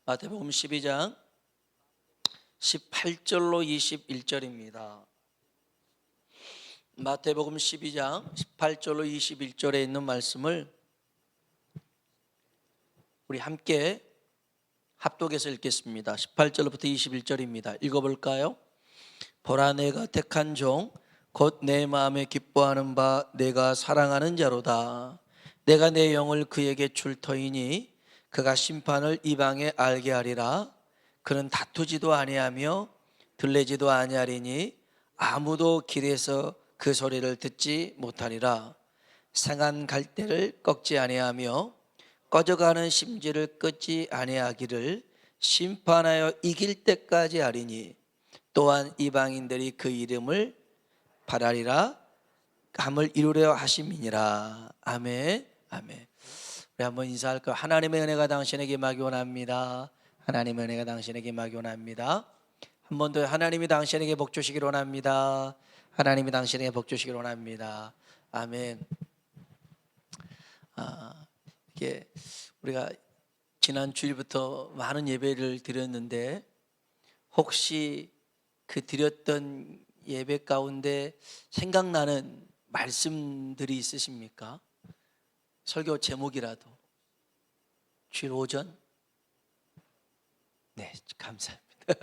마태복음 12장 18절로 21절입니다. 마태복음 12장 18절로 21절에 있는 말씀을 우리 함께 합독해서 읽겠습니다. 18절부터 21절입니다. 읽어볼까요? 보라, 내가 택한 종 곧 내 마음에 기뻐하는 바 내가 사랑하는 자로다. 내가 내 영을 그에게 줄 터이니 그가 심판을 이방에 알게 하리라. 그는 다투지도 아니하며 들레지도 아니하리니 아무도 길에서 그 소리를 듣지 못하리라. 상한 갈대를 꺾지 아니하며 꺼져가는 심지를 끊지 아니하기를 심판하여 이길 때까지 하리니 또한 이방인들이 그 이름을 바라리라 감을 이루려 하심이니라. 아멘. 아멘. 우리 한번 인사할까요? 하나님의 은혜가 당신에게 임하기 원합니다. 하나님의 은혜가 당신에게 임하기 원합니다. 한 번 더, 하나님이 당신에게 복 주시기를 원합니다. 하나님이 당신에게 복 주시기를 원합니다. 아멘. 이게 우리가 지난 주일부터 많은 예배를 드렸는데 혹시 그 드렸던 예배 가운데 생각나는 말씀들이 있으십니까? 설교 제목이라도. 주일 오전? 네, 감사합니다.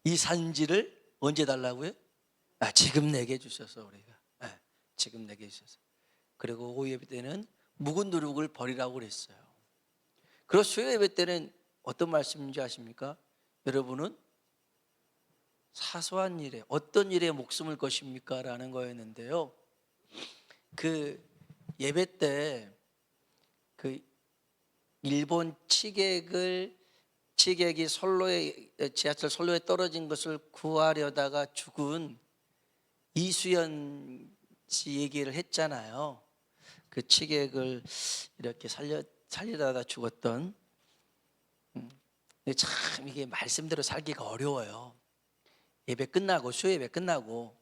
이 산지를 언제 달라고요? 지금 내게 주셔서 우리가. 지금 내게 주셔서. 그리고 오후 예배 때는 묵은 누룩을 버리라고 그랬어요. 그리고 수요 예배 때는 어떤 말씀인지 아십니까? 여러분은 사소한 일에 어떤 일에 목숨을 거십니까? 라는 거였는데요. 그 예배 때 그 일본 취객이 지하철 선로에 떨어진 것을 구하려다가 죽은 이수연 씨 얘기를 했잖아요. 그 취객을 이렇게 살리다가 죽었던. 참 이게 말씀대로 살기가 어려워요. 예배 끝나고 수요 예배 끝나고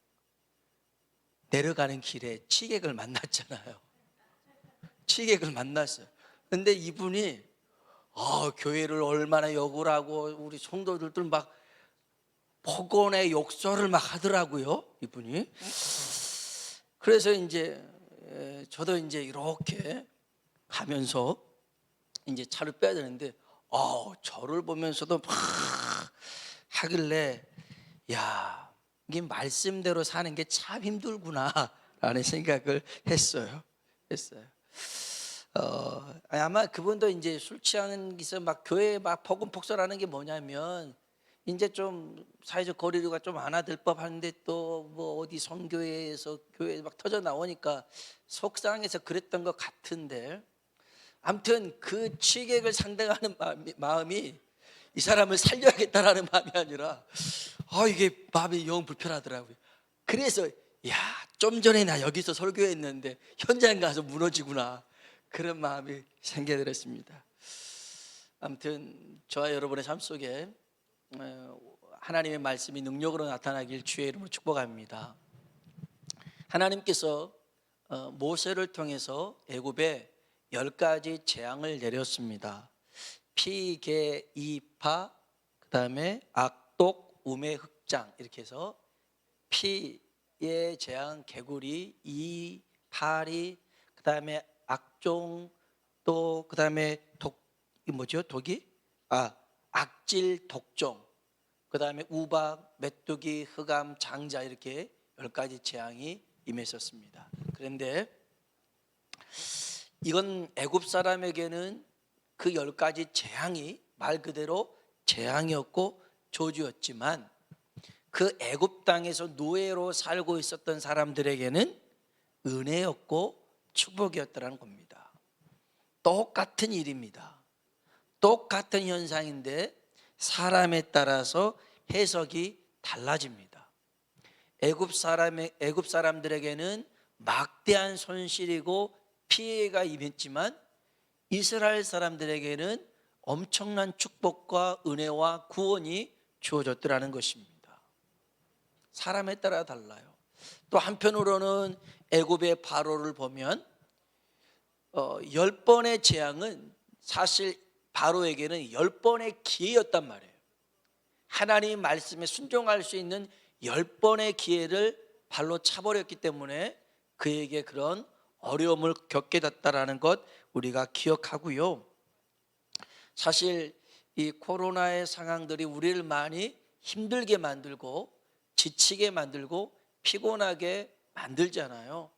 내려가는 길에 취객을 만났잖아요. 취객을 만났어요. 근데 이분이 교회를 얼마나 욕을 하고 우리 성도들도 막 폭언의 욕설을 막 하더라고요, 이분이. 그래서 이제 저도 이제 이렇게 가면서 이제 차를 빼야 되는데 저를 보면서도 막 하길래 야, 이게 말씀대로 사는 게 참 힘들구나 라는 생각을 했어요. 아마 그분도 이제 술 취하는 기서 막 교회에 막 폭언폭설하는 게 뭐냐면 이제 좀 사회적 거리두기가 좀 완화될 법한데 또 뭐 어디 선교회에서 교회 막 터져 나오니까 속상해서 그랬던 것 같은데, 아무튼 그 취객을 상대하는 마음이 이 사람을 살려야겠다라는 마음이 아니라 이게 마음이 영 불편하더라고요. 그래서 좀 전에 나 여기서 설교했는데 현장 가서 무너지구나, 그런 마음이 생겨들었습니다. 아무튼 저와 여러분의 삶 속에 하나님의 말씀이 능력으로 나타나길 주의 이름으로 축복합니다. 하나님께서 모세를 통해서 애굽에 10가지 재앙을 내렸습니다. 피, 개, 이파, 그 다음에 악독, 우매, 흑장, 이렇게 해서 피의 재앙, 개구리, 이, 파리, 그 다음에 악종, 또 그 다음에 독이? 악질, 독종, 그 다음에 우박, 메뚜기, 흑암, 장자, 이렇게 10가지 재앙이 임했었습니다. 그런데 이건 애굽 사람에게는 그 10가지 재앙이 말 그대로 재앙이었고 저주였지만 그 애굽 땅에서 노예로 살고 있었던 사람들에게는 은혜였고 축복이었다는 겁니다. 똑같은 일입니다. 똑같은 현상인데 사람에 따라서 해석이 달라집니다. 애굽 사람들에게는 막대한 손실이고 피해가 임했지만 이스라엘 사람들에게는 엄청난 축복과 은혜와 구원이 주어졌더라는 것입니다. 사람에 따라 달라요. 또 한편으로는 애굽의 바로를 보면 10번의 재앙은 사실 바로에게는 10번의 기회였단 말이에요. 하나님 말씀에 순종할 수 있는 10번의 기회를 발로 차버렸기 때문에 그에게 그런 어려움을 겪게 됐다라는 것 우리가 기억하고요. 사실 이 코로나의 상황들이 우리를 많이 힘들게 만들고 지치게 만들고 피곤하게 만들잖아요.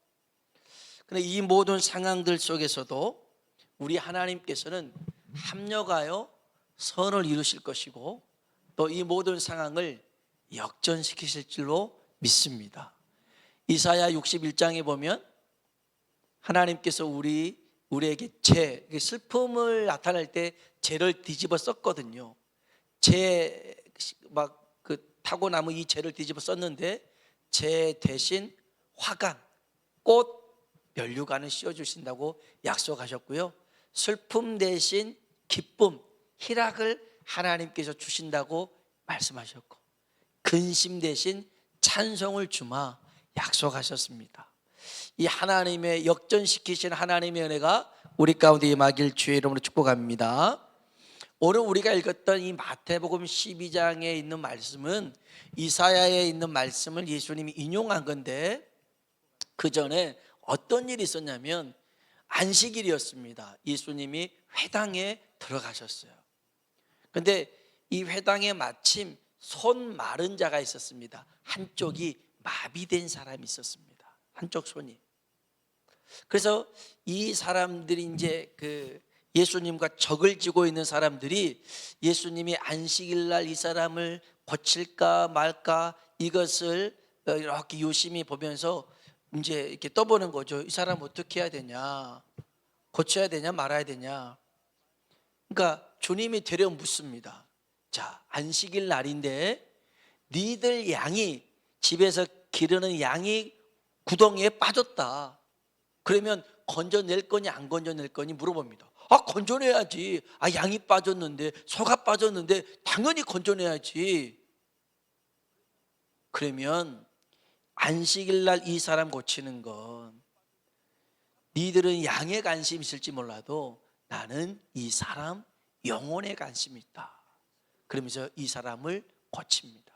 그런데 이 모든 상황들 속에서도 우리 하나님께서는 합력하여 선을 이루실 것이고 또 이 모든 상황을 역전시키실 줄로 믿습니다. 이사야 61장에 보면 하나님께서 우리에게 슬픔을 나타낼 때 죄를 뒤집어 썼거든요. 타고나무 이 죄를 뒤집어 썼는데 죄 대신 화관, 꽃, 면류관을 씌워주신다고 약속하셨고요. 슬픔 대신 기쁨, 희락을 하나님께서 주신다고 말씀하셨고 근심 대신 찬송을 주마 약속하셨습니다. 이 하나님의 역전시키신 하나님의 은혜가 우리 가운데 임하길 주의 이름으로 축복합니다. 오늘 우리가 읽었던 이 마태복음 12장에 있는 말씀은 이사야에 있는 말씀을 예수님이 인용한 건데 그 전에 어떤 일이 있었냐면 안식일이었습니다. 예수님이 회당에 들어가셨어요. 그런데 이 회당에 마침 손 마른 자가 있었습니다. 한쪽이 마비된 사람이 있었습니다. 한쪽 손이. 그래서 이 사람들이 이제 예수님과 적을 지고 있는 사람들이 예수님이 안식일 날 이 사람을 고칠까 말까 이것을 이렇게 유심히 보면서 이제 이렇게 떠보는 거죠. 이 사람 어떻게 해야 되냐, 고쳐야 되냐 말아야 되냐. 그러니까 주님이 되려 묻습니다. 자, 안식일 날인데 니들 양이 집에서 기르는 양이 구덩이에 빠졌다. 그러면 건져낼 거니 안 건져낼 거니 물어봅니다. 건져내야지. 양이 빠졌는데, 소가 빠졌는데 당연히 건져내야지. 그러면 안식일 날 이 사람 고치는 건 니들은 양에 관심이 있을지 몰라도 나는 이 사람 영혼에 관심이 있다. 그러면서 이 사람을 고칩니다.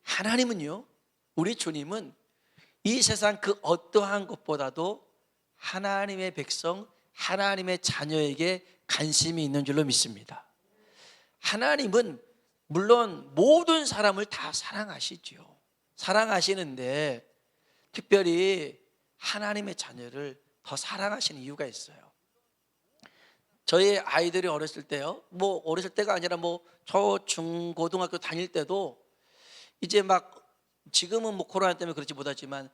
하나님은요, 우리 주님은 이 세상 그 어떠한 것보다도 하나님의 백성, 하나님의 자녀에게 관심이 있는 줄로 믿습니다. 하나님은 물론 모든 사람을 다 사랑하시죠. 사랑하시는데 특별히 하나님의 자녀를 더 사랑하시는 이유가 있어요. 저희 아이들이 어렸을 때요, 어렸을 때가 아니라 초, 중, 고등학교 다닐 때도 이제 지금은 코로나 때문에 그렇지 못하지만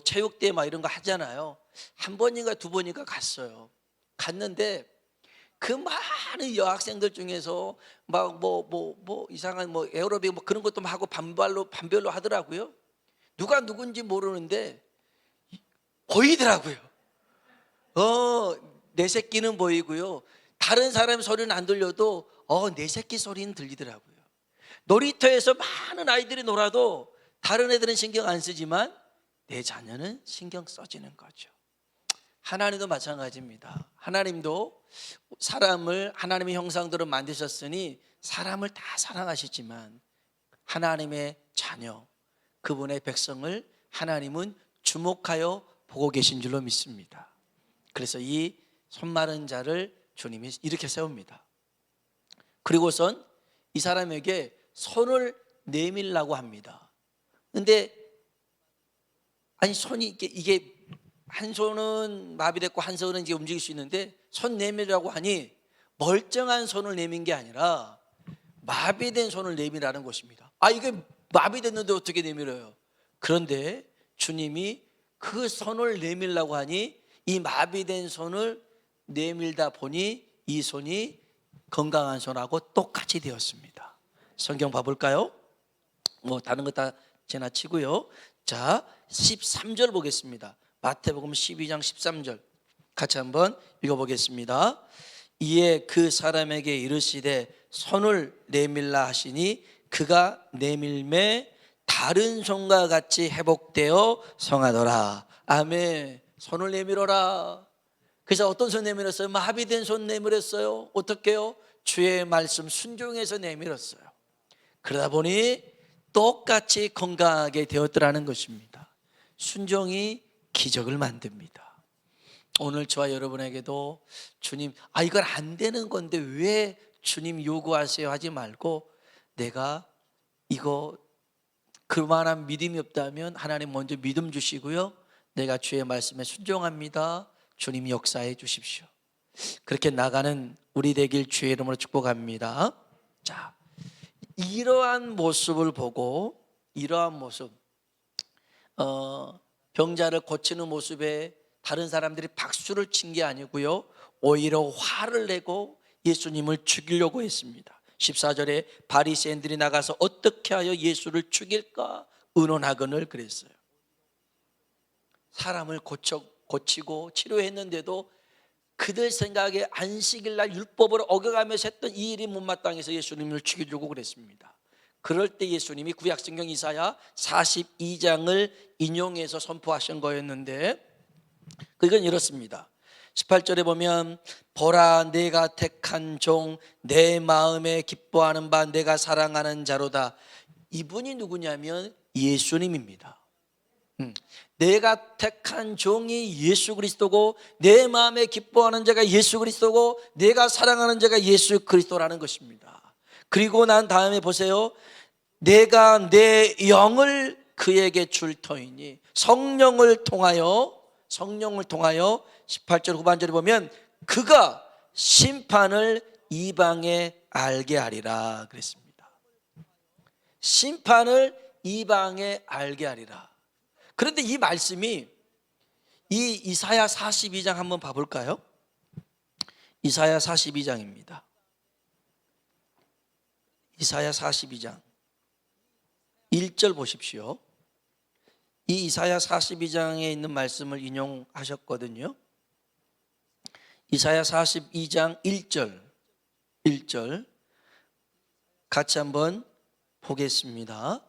체육대회 이런 거 하잖아요. 한 번인가 두 번인가 갔어요. 갔는데 그 많은 여학생들 중에서 이상한 에어로빅 그런 것도 하고 반별로 하더라고요. 누가 누군지 모르는데 보이더라고요. 내 새끼는 보이고요. 다른 사람 소리는 안 들려도 내 새끼 소리는 들리더라고요. 놀이터에서 많은 아이들이 놀아도 다른 애들은 신경 안 쓰지만 내 자녀는 신경 써지는 거죠. 하나님도 마찬가지입니다. 하나님도 사람을 하나님의 형상대로 만드셨으니 사람을 다 사랑하시지만 하나님의 자녀, 그분의 백성을 하나님은 주목하여 보고 계신 줄로 믿습니다. 그래서 이 손마른 자를 주님이 이렇게 세웁니다. 그리고선 이 사람에게 손을 내밀라고 합니다. 근데 손이 이게 한 손은 마비됐고 한 손은 이제 움직일 수 있는데 손 내밀라고 하니 멀쩡한 손을 내민 게 아니라 마비된 손을 내밀라는 것입니다. 이게 마비됐는데 어떻게 내밀어요? 그런데 주님이 그 손을 내밀라고 하니 이 마비된 손을 내밀다 보니 이 손이 건강한 손하고 똑같이 되었습니다. 성경 봐볼까요? 다른 거 다 지나치고요. 자, 13절 보겠습니다. 마태복음 12장 13절 같이 한번 읽어보겠습니다. 이에 그 사람에게 이르시되 손을 내밀라 하시니 그가 내밀매 다른 손과 같이 회복되어 성하더라. 아멘. 손을 내밀어라. 그래서 어떤 손 내밀었어요? 마비된 손 내밀었어요. 어떻게요? 주의 말씀 순종해서 내밀었어요. 그러다 보니 똑같이 건강하게 되었더라는 것입니다. 순종이 기적을 만듭니다. 오늘 저와 여러분에게도 주님, 이건 안 되는 건데 왜 주님 요구하세요 하지 말고, 내가 이거 그만한 믿음이 없다면 하나님 먼저 믿음 주시고요, 내가 주의 말씀에 순종합니다, 주님 역사해 주십시오. 그렇게 나가는 우리 되길 주의 이름으로 축복합니다. 자, 이러한 모습을 보고, 이러한 모습, 병자를 고치는 모습에 다른 사람들이 박수를 친 게 아니고요, 오히려 화를 내고 예수님을 죽이려고 했습니다. 14절에 바리새인들이 나가서 어떻게 하여 예수를 죽일까 의논하거늘 그랬어요. 사람을 고치고 치료했는데도 그들 생각에 안식일날 율법을 어겨가면서 했던 이 일이 못마땅해서 예수님을 죽이려고 그랬습니다. 그럴 때 예수님이 구약성경 이사야 42장을 인용해서 선포하신 거였는데, 그건 이렇습니다. 18절에 보면 보라, 내가 택한 종, 내 마음에 기뻐하는 바 내가 사랑하는 자로다. 이분이 누구냐면 예수님입니다. 내가 택한 종이 예수 그리스도고, 내 마음에 기뻐하는 자가 예수 그리스도고, 내가 사랑하는 자가 예수 그리스도라는 것입니다. 그리고 난 다음에 보세요. 내가 내 영을 그에게 줄 터이니, 성령을 통하여 18절 후반절에 보면 그가 심판을 이방에 알게 하리라 그랬습니다. 심판을 이방에 알게 하리라. 그런데 이 말씀이 이 이사야 42장 한번 봐볼까요? 이사야 42장입니다. 이사야 42장 1절 보십시오. 이 이사야 42장에 있는 말씀을 인용하셨거든요. 이사야 42장 1절 같이 한번 보겠습니다.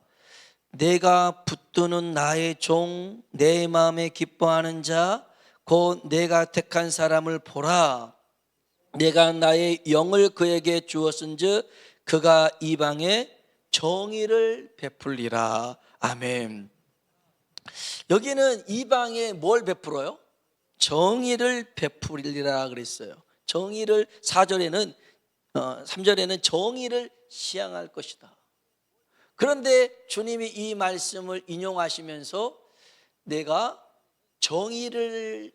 내가 붙드는 나의 종, 내 마음에 기뻐하는 자, 곧 내가 택한 사람을 보라. 내가 나의 영을 그에게 주었은즉 그가 이방에 정의를 베풀리라. 아멘. 여기는 이방에 뭘 베풀어요? 정의를 베풀리라 그랬어요. 정의를 3절에는 정의를 시향할 것이다. 그런데 주님이 이 말씀을 인용하시면서 내가 정의를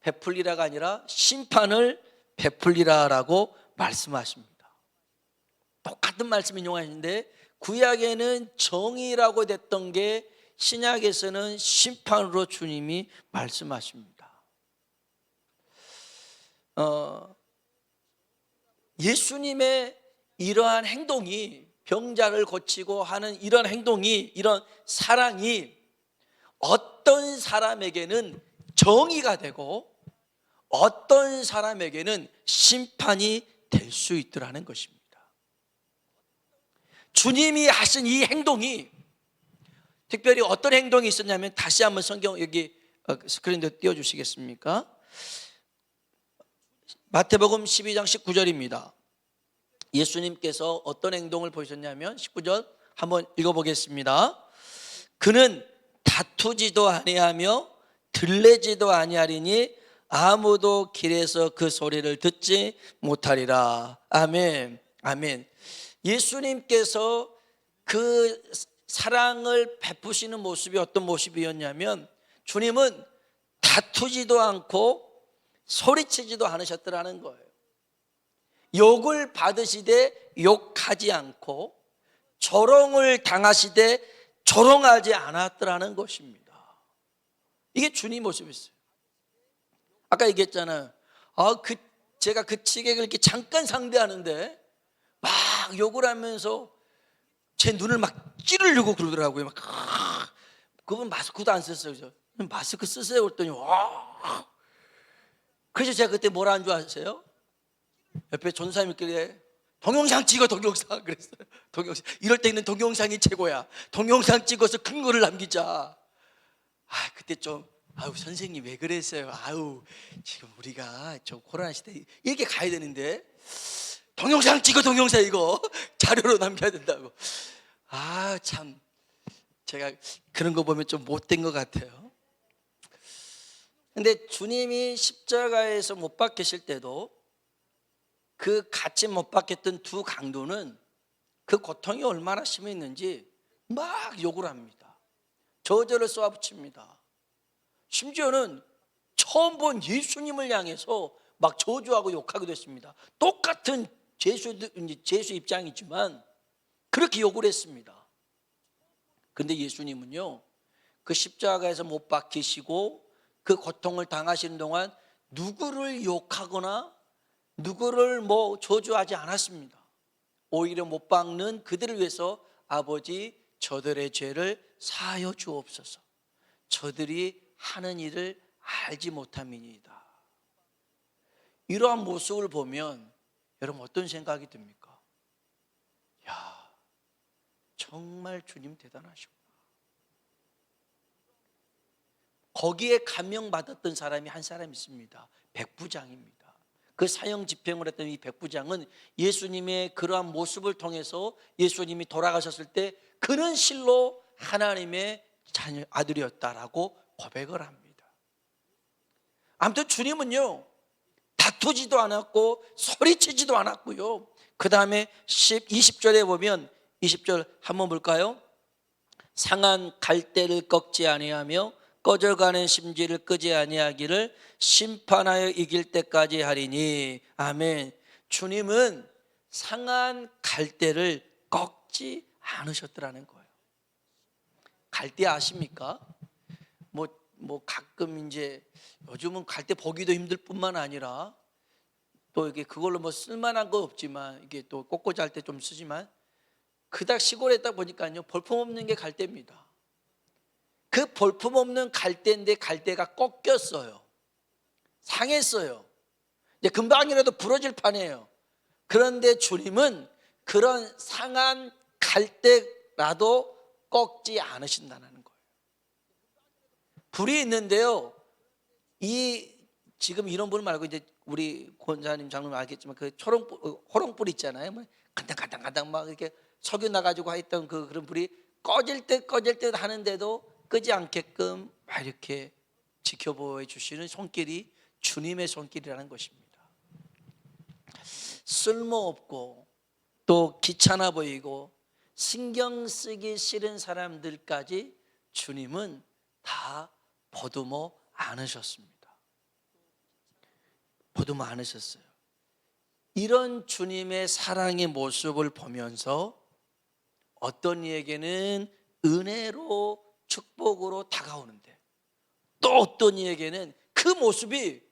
베풀리라가 아니라 심판을 베풀리라라고 말씀하십니다. 똑같은 말씀 인용하시는데 구약에는 정의라고 됐던 게 신약에서는 심판으로 주님이 말씀하십니다. 예수님의 이러한 행동이, 병자를 고치고 하는 이런 행동이, 이런 사랑이 어떤 사람에게는 정의가 되고 어떤 사람에게는 심판이 될 수 있더라는 것입니다. 주님이 하신 이 행동이, 특별히 어떤 행동이 있었냐면, 다시 한번 성경 여기 스크린에 띄워주시겠습니까? 마태복음 12장 19절입니다. 예수님께서 어떤 행동을 보이셨냐면 19절 한번 읽어보겠습니다. 그는 다투지도 아니하며 들레지도 아니하리니 아무도 길에서 그 소리를 듣지 못하리라. 아멘. 아멘. 예수님께서 그 사랑을 베푸시는 모습이 어떤 모습이었냐면, 주님은 다투지도 않고 소리치지도 않으셨더라는 거예요. 욕을 받으시되 욕하지 않고, 조롱을 당하시되 조롱하지 않았더라는 것입니다. 이게 주님 모습이었어요. 아까 얘기했잖아요. 제가 그 지객을 이렇게 잠깐 상대하는데 막 욕을 하면서 제 눈을 막 찌르려고 그러더라고요. 그분 마스크도 안 썼어요. 마스크 쓰세요 그랬더니 와. 그래서 제가 그때 뭐라 한 줄 아세요? 옆에 전사님들끼리 동영상 찍어, 동영상 그랬어요. 동영상. 이럴 때는 동영상이 최고야. 동영상 찍어서 근거를 남기자. 그때 좀 아유 선생님 왜 그랬어요? 아유 지금 우리가 저 코로나 시대 이렇게 가야 되는데 동영상 찍어 동영상 이거 자료로 남겨야 된다고. 아 참 제가 그런 거 보면 좀 못된 것 같아요. 근데 주님이 십자가에서 못 박히실 때도 그 같이 못 박혔던 두 강도는 그 고통이 얼마나 심했는지 막 욕을 합니다. 저주를 쏘아붙입니다. 심지어는 처음 본 예수님을 향해서 막 저주하고 욕하기도 했습니다. 똑같은 제수 입장이지만 그렇게 욕을 했습니다. 그런데 예수님은요, 그 십자가에서 못 박히시고 그 고통을 당하시는 동안 누구를 욕하거나 누구를 저주하지 않았습니다. 오히려 못 박는 그들을 위해서 아버지 저들의 죄를 사하여 주옵소서. 저들이 하는 일을 알지 못함이니이다. 이러한 모습을 보면 여러분 어떤 생각이 듭니까? 야, 정말 주님 대단하시구나. 거기에 감명받았던 사람이 한 사람 있습니다. 백부장입니다. 그 사형 집행을 했던 이 백부장은 예수님의 그러한 모습을 통해서 예수님이 돌아가셨을 때 그는 실로 하나님의 아들이었다라고 고백을 합니다. 아무튼 주님은요 다투지도 않았고 소리치지도 않았고요. 그 다음에 20절에 보면 20절 한번 볼까요? 상한 갈대를 꺾지 아니하며 꺼져가는 심지를 끄지 아니하기를 심판하여 이길 때까지 하리니. 아멘. 주님은 상한 갈대를 꺾지 않으셨더라는 거예요. 갈대 아십니까? 가끔 이제 요즘은 갈대 보기도 힘들 뿐만 아니라 또 이게 그걸로 쓸만한 거 없지만 이게 또 꽂고자 할 때 좀 쓰지만 그닥 시골에 있다 보니까요 볼품 없는 게 갈대입니다. 그 볼품 없는 갈대인데 갈대가 꺾였어요. 상했어요. 이제 금방이라도 부러질 판이에요. 그런데 주님은 그런 상한 갈대라도 꺾지 않으신다는 거예요. 불이 있는데요. 지금 이런 불 말고 이제 우리 권사님 장로님 알겠지만 그 호롱불 있잖아요. 간당간당 막 이렇게 석유 나가지고 했던 그런 불이 꺼질 듯 하는데도 끄지 않게끔 막 이렇게 지켜보여 주시는 손길이 주님의 손길이라는 것입니다. 쓸모없고 또 귀찮아 보이고 신경 쓰기 싫은 사람들까지 주님은 다 보듬어 안으셨습니다. 보듬어 안으셨어요. 이런 주님의 사랑의 모습을 보면서 어떤 이에게는 은혜로 축복으로 다가오는데 또 어떤 이에게는 그 모습이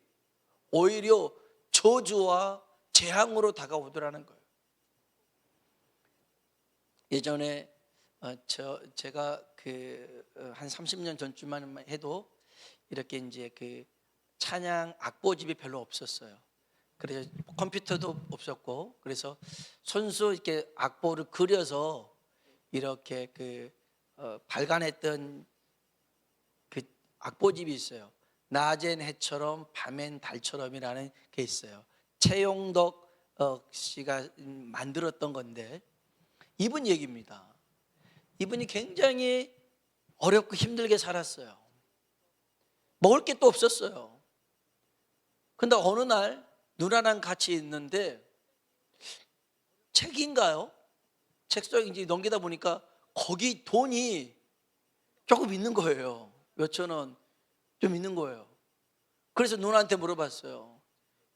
오히려 저주와 재앙으로 다가오더라는 거예요. 예전에 제가 한 30년 전쯤만 해도 이렇게 이제 찬양 악보집이 별로 없었어요. 그래서 컴퓨터도 없었고 그래서 손수 이렇게 악보를 그려서 이렇게 발간했던 그 악보집이 있어요. 낮엔 해처럼 밤엔 달처럼이라는 게 있어요. 최용덕 씨가 만들었던 건데 이분 얘기입니다. 이분이 굉장히 어렵고 힘들게 살았어요. 먹을 게 또 없었어요. 근데 어느 날 누나랑 같이 있는데 책인가요? 책 속에 이제 넘기다 보니까 거기 돈이 조금 있는 거예요. 몇천 원 좀 있는 거예요. 그래서 누나한테 물어봤어요.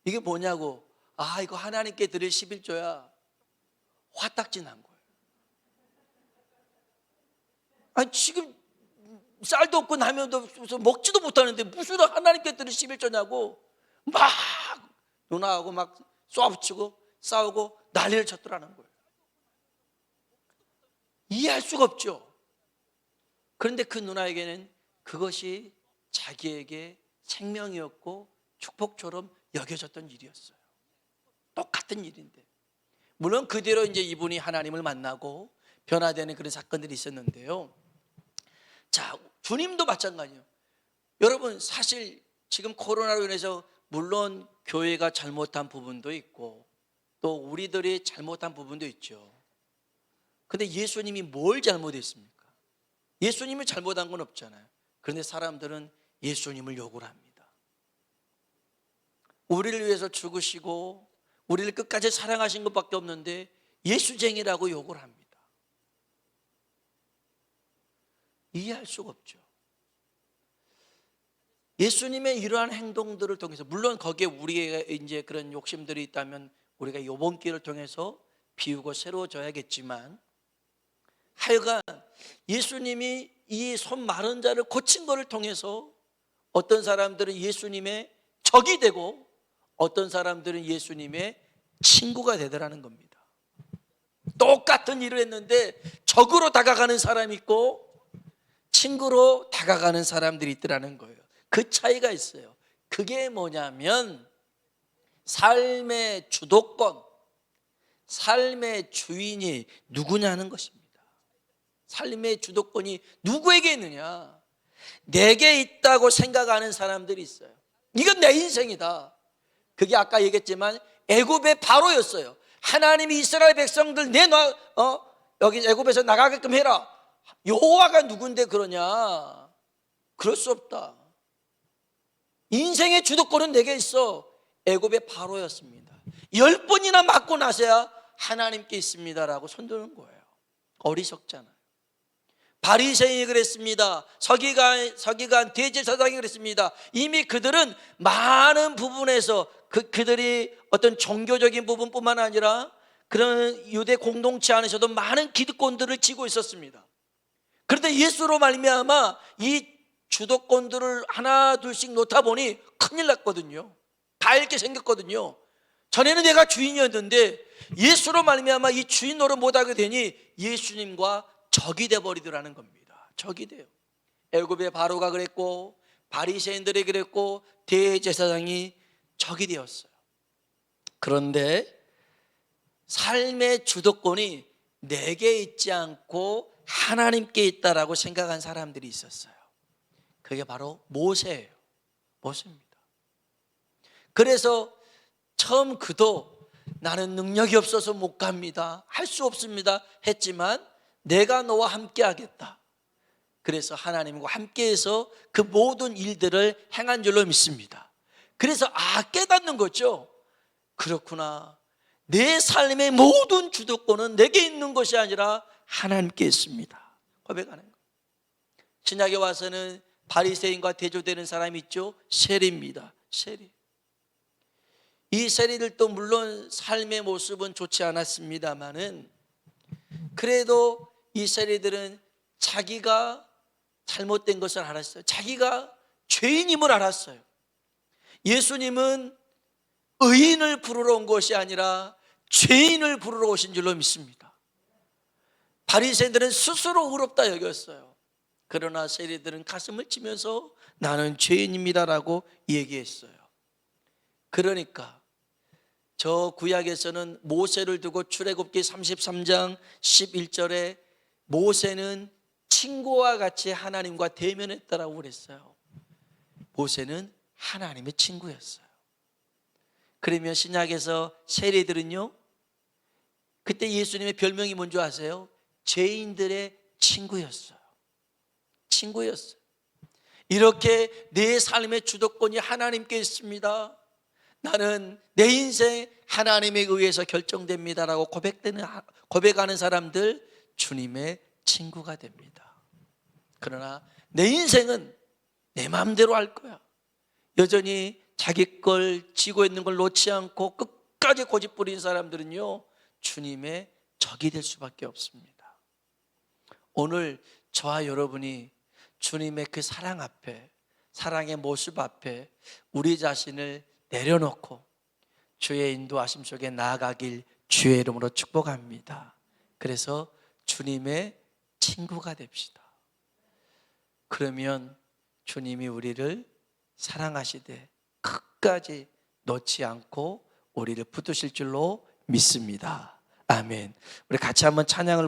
이게 뭐냐고. 아, 이거 하나님께 드릴 11조야. 화딱지 난 거예요. 아니 지금 쌀도 없고 라면도 없어서 먹지도 못하는데 무슨 하나님께 드릴 11조냐고 막 누나하고 막 쏘아붙이고 싸우고 난리를 쳤더라는 거예요. 이해할 수가 없죠. 그런데 그 누나에게는 그것이 자기에게 생명이었고 축복처럼 여겨졌던 일이었어요. 똑같은 일인데 물론 그대로 이제 이분이 하나님을 만나고 변화되는 그런 사건들이 있었는데요. 자, 주님도 마찬가지예요. 여러분, 사실 지금 코로나로 인해서 물론 교회가 잘못한 부분도 있고 또 우리들이 잘못한 부분도 있죠. 근데 예수님이 뭘 잘못했습니까? 예수님이 잘못한 건 없잖아요. 그런데 사람들은 예수님을 욕을 합니다. 우리를 위해서 죽으시고 우리를 끝까지 사랑하신 것밖에 없는데 예수쟁이라고 욕을 합니다. 이해할 수가 없죠. 예수님의 이러한 행동들을 통해서, 물론 거기에 우리의 이제 그런 욕심들이 있다면 우리가 이번 기회를 통해서 비우고 새로워져야겠지만, 하여간 예수님이 이 손 마른 자를 고친 것을 통해서 어떤 사람들은 예수님의 적이 되고 어떤 사람들은 예수님의 친구가 되더라는 겁니다. 똑같은 일을 했는데 적으로 다가가는 사람이 있고 친구로 다가가는 사람들이 있더라는 거예요. 그 차이가 있어요. 그게 뭐냐면 삶의 주도권, 삶의 주인이 누구냐는 것입니다. 삶의 주도권이 누구에게 있느냐? 내게 있다고 생각하는 사람들이 있어요. 이건 내 인생이다. 그게 아까 얘기했지만 애굽의 바로였어요. 하나님이 이스라엘 백성들 내놔, 여기 애굽에서 나가게끔 해라. 여호와가 누군데 그러냐? 그럴 수 없다. 인생의 주도권은 내게 있어. 애굽의 바로였습니다. 10번이나 맞고 나서야 하나님께 있습니다라고 손드는 거예요. 어리석잖아요. 바리새인이 그랬습니다. 서기관 대제사장이 그랬습니다. 이미 그들은 많은 부분에서 그들이 어떤 종교적인 부분뿐만 아니라 그런 유대 공동체 안에서도 많은 기득권들을 쥐고 있었습니다. 그런데 예수로 말미암아 이 주도권들을 하나 둘씩 놓다 보니 큰일 났거든요. 다 잃게 생겼거든요. 전에는 내가 주인이었는데 예수로 말미암아 이 주인 노릇 못하게 되니 예수님과 적이 돼버리더라는 겁니다. 적이 돼요. 애굽의 바로가 그랬고 바리새인들이 그랬고 대제사장이 적이 되었어요. 그런데 삶의 주도권이 내게 있지 않고 하나님께 있다라고 생각한 사람들이 있었어요. 그게 바로 모세예요. 모세입니다. 그래서 처음 그도 나는 능력이 없어서 못 갑니다, 할 수 없습니다 했지만 내가 너와 함께 하겠다. 그래서 하나님과 함께해서 그 모든 일들을 행한 줄로 믿습니다. 그래서 깨닫는 거죠. 그렇구나, 내 삶의 모든 주도권은 내게 있는 것이 아니라 하나님께 있습니다. 고백하는 거. 신약에 와서는 바리새인과 대조되는 사람이 있죠. 세리입니다. 세리. 이 세리들도 물론 삶의 모습은 좋지 않았습니다마는 그래도 이 세리들은 자기가 잘못된 것을 알았어요. 자기가 죄인임을 알았어요. 예수님은 의인을 부르러 온 것이 아니라 죄인을 부르러 오신 줄로 믿습니다. 바리새인들은 스스로 의롭다 여겼어요. 그러나 세리들은 가슴을 치면서 나는 죄인입니다라고 얘기했어요. 그러니까 저 구약에서는 모세를 두고 출애굽기 33장 11절에 모세는 친구와 같이 하나님과 대면했다라고 그랬어요. 모세는 하나님의 친구였어요. 그러면 신약에서 세리들은요, 그때 예수님의 별명이 뭔지 아세요? 죄인들의 친구였어요. 친구였어요. 이렇게 내 삶의 주도권이 하나님께 있습니다, 나는 내 인생 하나님에 의해서 결정됩니다라고 고백하는 사람들 주님의 친구가 됩니다. 그러나 내 인생은 내 마음대로 할 거야, 여전히 자기 걸 쥐고 있는 걸 놓지 않고 끝까지 고집 부리는 사람들은요 주님의 적이 될 수밖에 없습니다. 오늘 저와 여러분이 주님의 그 사랑 앞에, 사랑의 모습 앞에 우리 자신을 내려놓고 주의 인도하심 속에 나아가길 주의 이름으로 축복합니다. 그래서 주님의 친구가 됩시다. 그러면 주님이 우리를 사랑하시되 끝까지 놓지 않고 우리를 붙드실 줄로 믿습니다. 아멘. 우리 같이 한번 찬양을